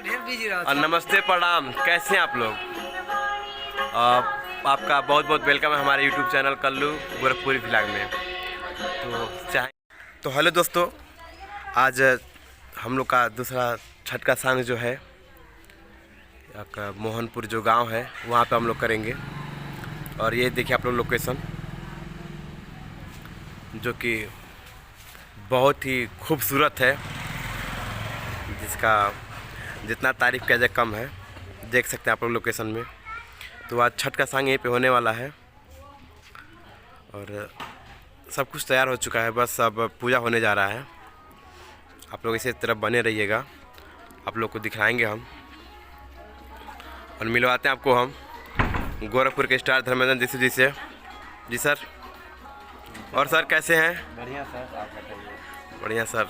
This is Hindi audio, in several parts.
और नमस्ते प्रणाम, कैसे हैं आप लोग। आपका बहुत बहुत वेलकम है हमारे YouTube channel Kallu Gorakhpuri vlog में। तो हेलो दोस्तों, आज हम लोग का दूसरा छठ का सांग जो है मोहनपुर जो गांव है वहाँ पे हम लोग करेंगे। और ये देखिए आप लोग लोकेशन, जो कि बहुत ही खूबसूरत है, जिसका जितना तारीफ़ किया जाए कम है। देख सकते हैं आप लोग लोकेशन में। तो आज छठ का सांग यहीं पे होने वाला है और सब कुछ तैयार हो चुका है, बस अब पूजा होने जा रहा है। आप लोग इसी तरफ बने रहिएगा, आप लोग को दिखाएंगे हम और मिलवाते हैं आपको हम गोरखपुर के स्टार धर्मेंद्र जी से। जी सर। और सर कैसे हैं? बढ़िया सर, आप बताइए। बढ़िया सर।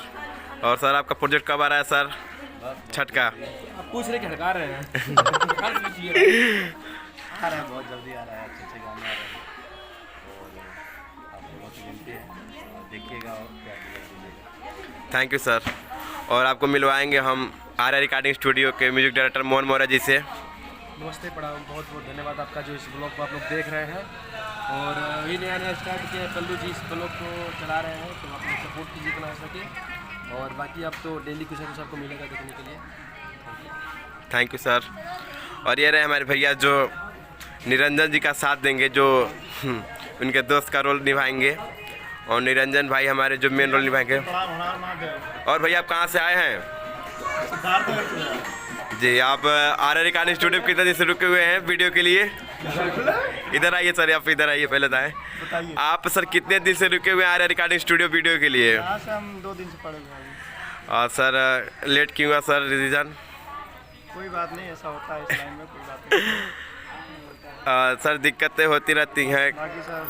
और सर आपका प्रोजेक्ट कब आ रहा है सर छठ का? आप पूछ रहे हड़का रहे हैं। आ रहा है, बहुत जल्दी आ रहा है, अच्छे अच्छे गाने आ रहे हैं और आप लोगों से विनती है देखिएगा और क्या मिलेगा। Thank you sir. और आपको मिलवाएंगे हम आर्या रिकॉर्डिंग स्टूडियो के म्यूजिक डायरेक्टर मोहन मौर्य जी से। नमस्ते प्रणाम, बहुत बहुत धन्यवाद आपका जो इस ब्लॉग को आप लोग देख रहे हैं और ये नया स्टार्ट किया कल्लू जी इस ब्लॉग को चला रहे हैं, तो आप लोग सपोर्ट कीजिए इतना हो सके। और बाकी अब तो डेली कुछ ना कुछ आपको मिलेगा देखने के लिए। Thank you sir. और ये रहे हमारे भैया जो निरंजन जी का साथ देंगे, जो उनके दोस्त का रोल निभाएंगे। और निरंजन भाई हमारे जो मेन रोल निभाएंगे। और भैया आप कहाँ से आए हैं? जी, आप आर्या रिकॉर्डिंग स्टूडियो कितने दिन से रुके हुए हैं वीडियो के लिए? इधर आइए सर, आप इधर आइए, पहले बताएं आप सर कितने दिन से रुके हुए हैं आर्या रिकॉर्डिंग स्टूडियो वीडियो के लिए? यहाँ से हम 2 दिन से पड़े हुए हैं। और सर लेट क्यों हुआ सर, रीज़न? कोई बात नहीं, ऐसा होता है इस लाइन में, कोई बात नहीं। सर दिक्कतें होती रहती हैं। बाकी सर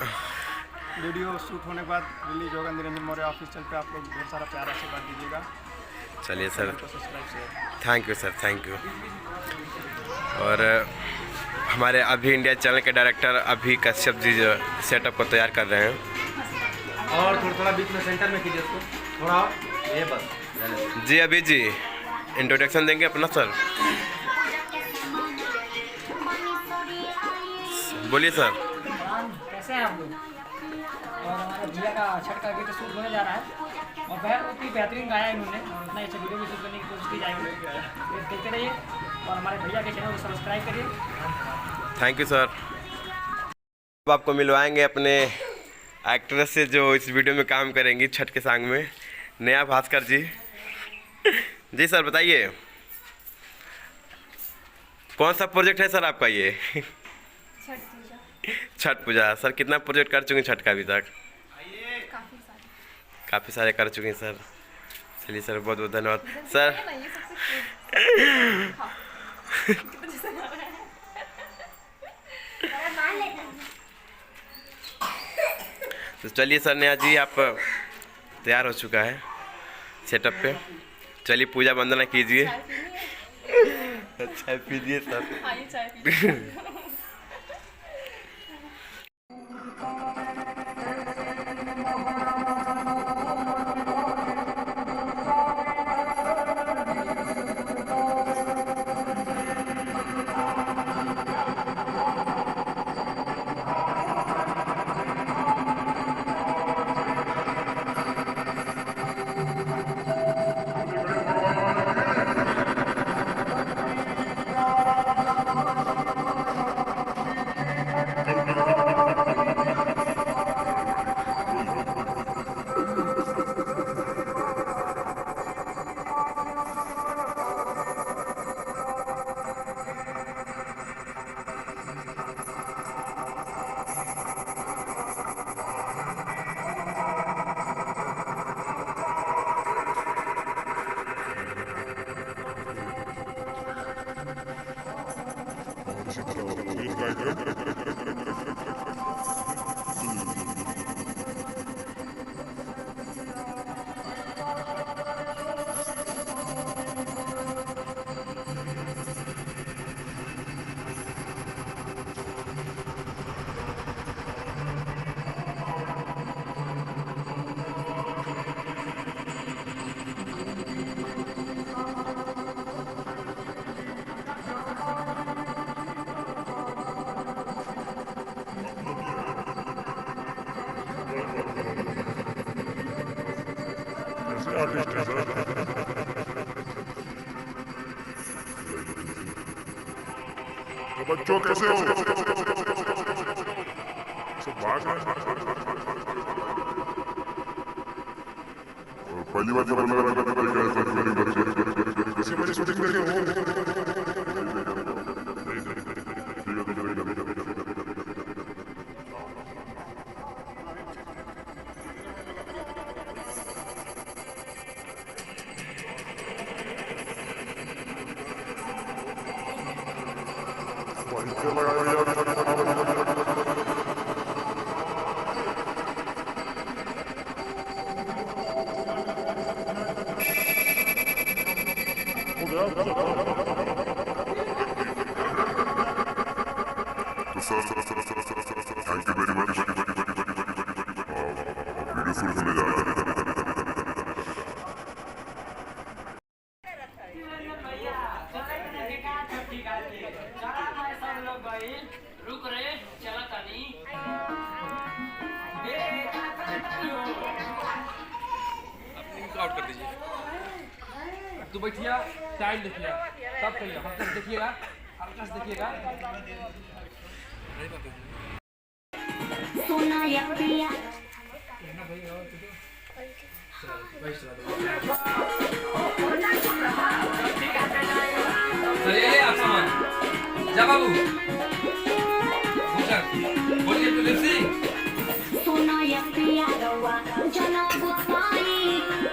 वीडियो शूट होने के बाद रिलीज होगा निरंजन मौर्य ऑफिशियल पे, आप लोग ढेर सारा प्यार आशीर्वाद दीजिएगा। चलिए sir, subscribe share. Thank you sir, thank you. और हमारे अभी इंडिया चैनल के डायरेक्टर अभी कश्यप जी जो सेटअप को तैयार कर रहे हैं। और थोड़ा बीच में सेंटर में कीजिए उसको थोड़ा, ये बस। जी अभी जी इंट्रोडक्शन देंगे अपना सर, बोलिए सर। कैसे हैं आप लोग? और हमारे भैया का छठ का गीत शूट होने जा रहा है और बहुत ही बेहतरीन गाया है इन्होंने, और इतना अच्छा वीडियो भी शूट करने की कोशिश की जाएगी। देखते रहिए और हमारे भैया के चैनल को सब्सक्राइब करिए। Thank you sir. अब आपको मिलवाएंगे अपने एक्ट्रेस से जो इस वीडियो में काम करेंगी छठ के सांग में, नेहा भास्कर जी। जी सर बताइए, कौन सा प्रोजेक्ट है सर आपका ये? छठ पूजा। सर कितना प्रोजेक्ट कर चुके हैं छठ का अभी तक? काफ़ी सारे कर चुके हैं सर। चलिए सर, बहुत बहुत धन्यवाद सर। तो चलिए सर, नेहा जी आप तैयार हो चुका है सेटअप पे, चलिए पूजा वंदना कीजिए। चाय पीजिए सर। आर्टिस्ट हैं सर। तो बच्चों कैसे हो? सब भाग रहे हैं। पहली बार जब कैसी बड़ी शूटिंग देखे हो? तो sir thank you very much. Video shoot होने जा रहा है। रुक रहे चला तानी आउट कर दीजिए। तू बैठिया, टाइम देखिएगा, तब कहिएगा, हल्का से देखिएगा, हल्का से देखिएगा। सोना या प्रिया चलिए आप सामान जा बाबू। बोलिए तो लिप्सी। सोना या प्रिया रवा जना गोसाई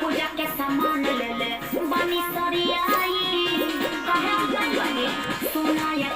पूजा के सामान ले ले बनी सरियाई कहे बनी सोना या